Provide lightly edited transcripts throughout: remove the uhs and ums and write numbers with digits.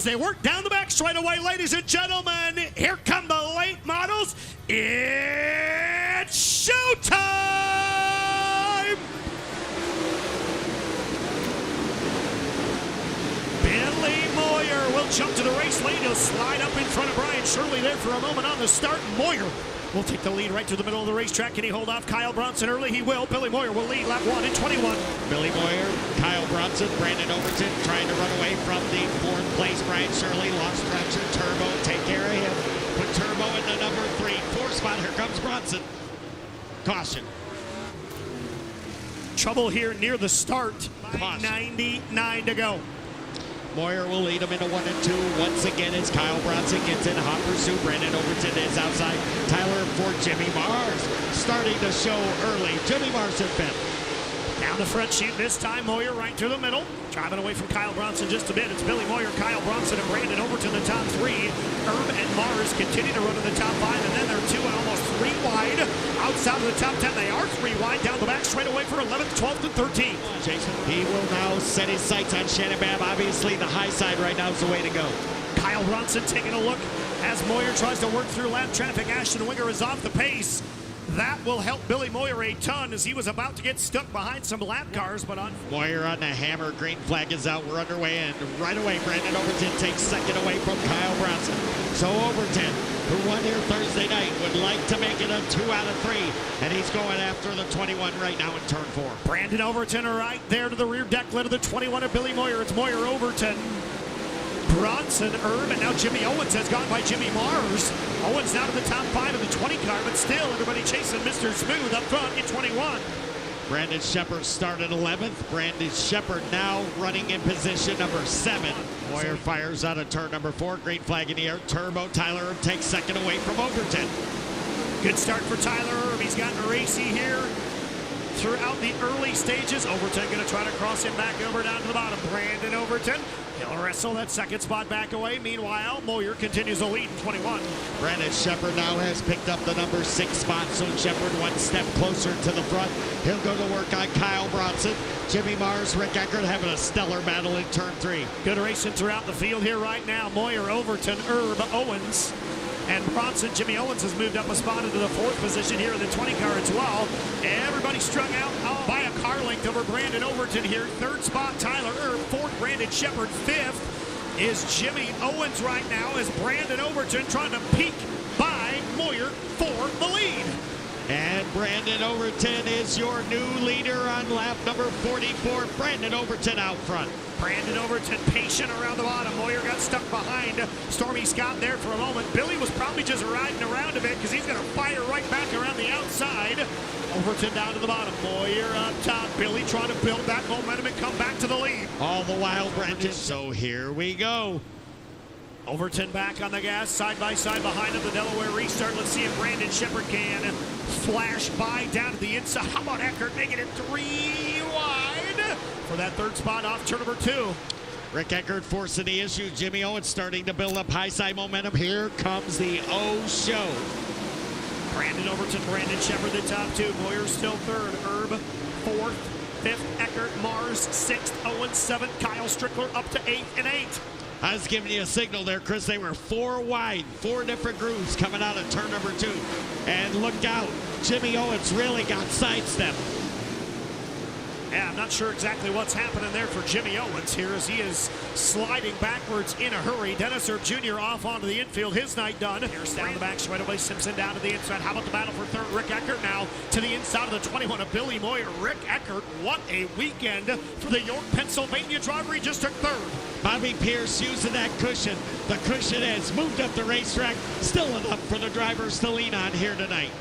as they work down the back straightaway. Ladies and gentlemen, here come the late models. It's showtime! Billy Moyer will jump to the race lane. He'll slide up in front of Brian Shirley there for a moment on the start. Moyer will take the lead right to the middle of the racetrack. Can he hold off Kyle Bronson early? He will. Billy Moyer will lead lap 1 in 21. Billy Moyer, Kyle Bronson, Brandon Overton trying to run away from the fourth place. Brian Shirley lost traction. Turbo, take care of him. Put Turbo in the number 3. 4 spot. Here comes Bronson. Caution. Trouble here near the start. 99 to go. Moyer will lead him into 1 and 2. Once again, as Kyle Bronson gets in hot pursuit. Brandon Overton is outside. Tyler for Jimmy Mars. Starting to show early. Jimmy Mars in 5th. Down the front chute this time. Moyer right through the middle. Driving away from Kyle Bronson just a bit. It's Billy Moyer, Kyle Bronson, and Brandon Overton, the top 3. Herb and Mars continue to run in the top 5, and then they're 2 and almost 3 wide. Outside of the top 10, they are 3 wide. Down the back straightaway for 11th, 12th, and 13th. Jason, he will now set his sights on Shannon Babb. Obviously, the high side right now is the way to go. Kyle Bronson taking a look as Moyer tries to work through lap traffic. Ashton Winger is off the pace. That will help Billy Moyer a ton as he was about to get stuck behind some lap cars, but on Moyer on the hammer. Green flag is out. We're underway, and right away, Brandon Overton takes second away from Kyle Bronson. So Overton, who won here Thursday night, would like to make it a 2 out of 3, and he's going after the 21 right now in turn 4. Brandon Overton right there to the rear deck lid of the 21 of Billy Moyer. It's Moyer, Overton, Bronson, Herb, and now Jimmy Owens has gone by Jimmy Mars. Owens now to the top 5 of the 20 car, but still everybody chasing Mr. Smooth up front in 21. Brandon Shepard started 11th. Brandon Shepard now running in position number 7. Moyer fires out of turn number 4. Green flag in the air. Turbo. Tyler Herb takes second away from Overton. Good start for Tyler Herb. He's gotten racy here throughout the early stages. Overton going to try to cross him back over down to the bottom. Brandon Overton, he'll wrestle that second spot back away. Meanwhile, Moyer continues to lead in 21. Brandon Shepard now has picked up the number 6 spot, so Shepard 1 step closer to the front. He'll go to work on Kyle Bronson. Jimmy Mars, Rick Eckert having a stellar battle in turn 3. Good racing throughout the field here right now. Moyer, Overton, Herb, Owens, and Bronson. Jimmy Owens has moved up a spot into the 4th position here in the 20 car as well. Everybody strung out by a car length over Brandon Overton here. 3rd spot, Tyler Herb. 4th, Brandon Shepard. 5th is Jimmy Owens right now as Brandon Overton trying to peek by Moyer for the lead. And Brandon Overton is your new leader on lap number 44. Brandon Overton out front. Brandon Overton patient around the bottom. Moyer got stuck behind Stormy Scott there for a moment. Billy was probably just riding around a bit because he's going to fire right back around the outside. Overton down to the bottom. Moyer up top. Billy trying to build that momentum and come back to the lead. All the while, Brandon. So here we go. Overton back on the gas, side by side behind him, the Delaware restart. Let's see if Brandon Shepard can flash by down to the inside. How about Eckert making it 3 wide for that 3rd spot off turn number 2. Rick Eckert forcing the issue. Jimmy Owens starting to build up high side momentum. Here comes the O show. Brandon Overton, Brandon Shepard, the top 2. Moyer still 3rd. Herb 4th. 5th, Eckert, Mars 6th, Owens 7th, Kyle Strickler up to 8th and 8th. I was giving you a signal there, Chris. They were 4 wide, 4 different grooves coming out of turn number 2. And look out, Jimmy Owens really got sidestepped. Yeah, I'm not sure exactly what's happening there for Jimmy Owens here as he is sliding backwards in a hurry. Dennis Herb Jr. off onto the infield, his night done. Here's down the back straightaway, Simpson down to the inside. How about the battle for 3rd? Rick Eckert now to the inside of the 21 of Billy Moyer. Rick Eckert, what a weekend for the York, Pennsylvania driver. He just took 3rd. Bobby Pierce using that cushion. The cushion has moved up the racetrack. Still enough for the drivers to lean on here tonight.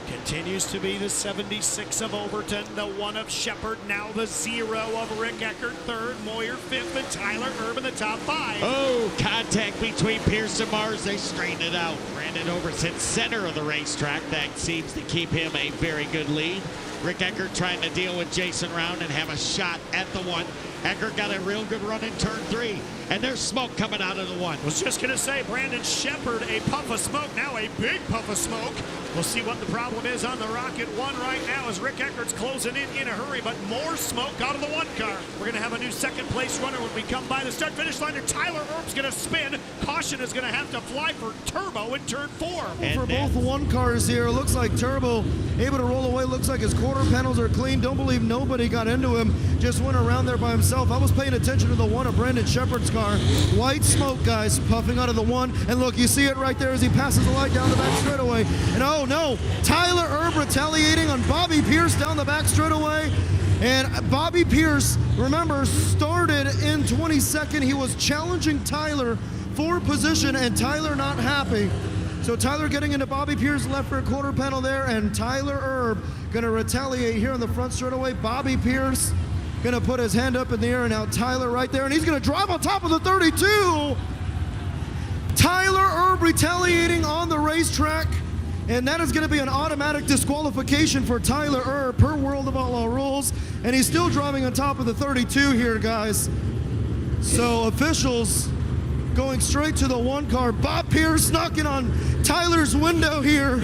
Continues to be the 76 of Overton, the 1 of Shepard, now the 0 of Rick Eckert, 3rd, Moyer 5th, and Tyler Herb in the top 5. Oh, contact between Pierce and Mars. They straighten it out. Brandon Overton, center of the racetrack. That seems to keep him a very good lead. Rick Eckert trying to deal with Jason Round and have a shot at the one. Eckert got a real good run in turn 3, and there's smoke coming out of the one. Was just going to say, Brandon Shepard, a puff of smoke, now a big puff of smoke. We'll see what the problem is on the Rocket 1 right now as Rick Eckert's closing in a hurry, but more smoke out of the 1 car. We're going to have a new second place runner when we come by the start finish line. Tyler Erb's going to spin. Caution is going to have to fly for Turbo in turn 4. And for both 1 cars here, it looks like Turbo able to roll away. Looks like his quarter panels are clean. Don't believe nobody got into him. Just went around there by himself. I was paying attention to the one of Brandon Shepard's car. White smoke, guys, puffing out of the 1. And look, you see it right there as he passes the light down the back straightaway. And oh no, Tyler Erb retaliating on Bobby Pierce down the back straightaway. And Bobby Pierce, remember, started in 22nd. He was challenging Tyler for position, and Tyler not happy. So Tyler getting into Bobby Pierce's left rear quarter panel there, and Tyler Erb gonna retaliate here on the front straightaway. Bobby Pierce gonna put his hand up in the air, and now Tyler right there, and he's gonna drive on top of the 32. Tyler Erb retaliating on the racetrack, and that is gonna be an automatic disqualification for Tyler Erb per World of Outlaw rules, and he's still driving on top of the 32 here, guys. So officials going straight to the 1 car. Bob Pierce knocking on Tyler's window here.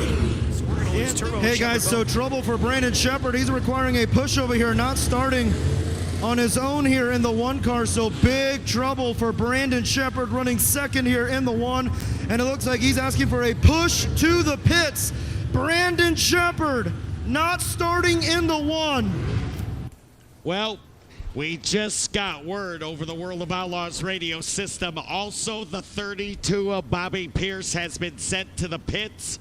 Hey guys, so trouble for Brandon Shepard. He's requiring a pushover here, not starting on his own here in the 1 car. So big trouble for Brandon Shepard running second here in the 1. And it looks like he's asking for a push to the pits. Brandon Shepard not starting in the 1. Well, we just got word over the World of Outlaws radio system. Also, the 32 of Bobby Pierce has been sent to the pits.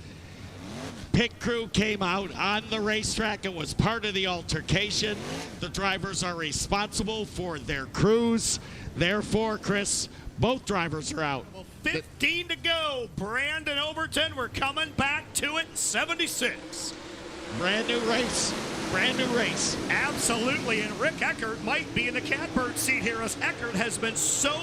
Pit crew came out on the racetrack. It was part of the altercation. The drivers are responsible for their crews. Therefore, Chris, both drivers are out. 15 to go. Brandon Overton, we're coming back to it. 76. Brand new race. Brand new race. Absolutely, and Rick Eckert might be in the catbird seat here as Eckert has been so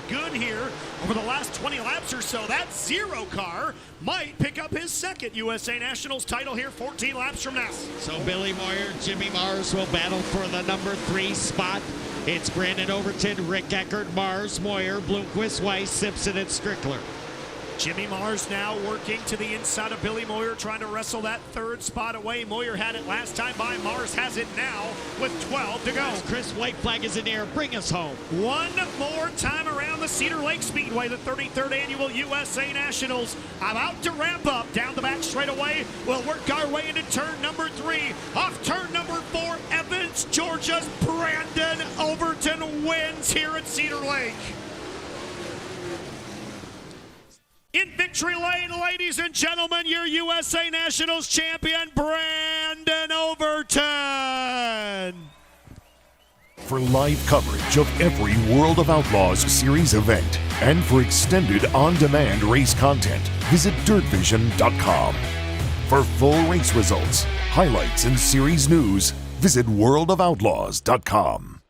good here over the last 20 laps or so. That 0 car might pick up his second USA Nationals title here 14 laps from now. So Billy Moyer, Jimmy Mars will battle for the number 3 spot. It's Brandon Overton, Rick Eckert, Mars, Moyer, Bloomquist, Weiss, Simpson, and Strickler. Jimmy Mars now working to the inside of Billy Moyer, trying to wrestle that 3rd spot away. Moyer had it last time by. Mars has it now with 12 to go. Chris, white flag is in the air. Bring us home. One more time around the Cedar Lake Speedway, the 33rd annual USA Nationals. About to ramp up down the back straightaway. We'll work our way into turn number 3. Off turn number 4, Evans, Georgia's Brandon Overton wins here at Cedar Lake. In victory lane, ladies and gentlemen, your USA Nationals champion, Brandon Overton. For live coverage of every World of Outlaws series event and for extended on-demand race content, visit dirtvision.com. For full race results, highlights, and series news, visit worldofoutlaws.com.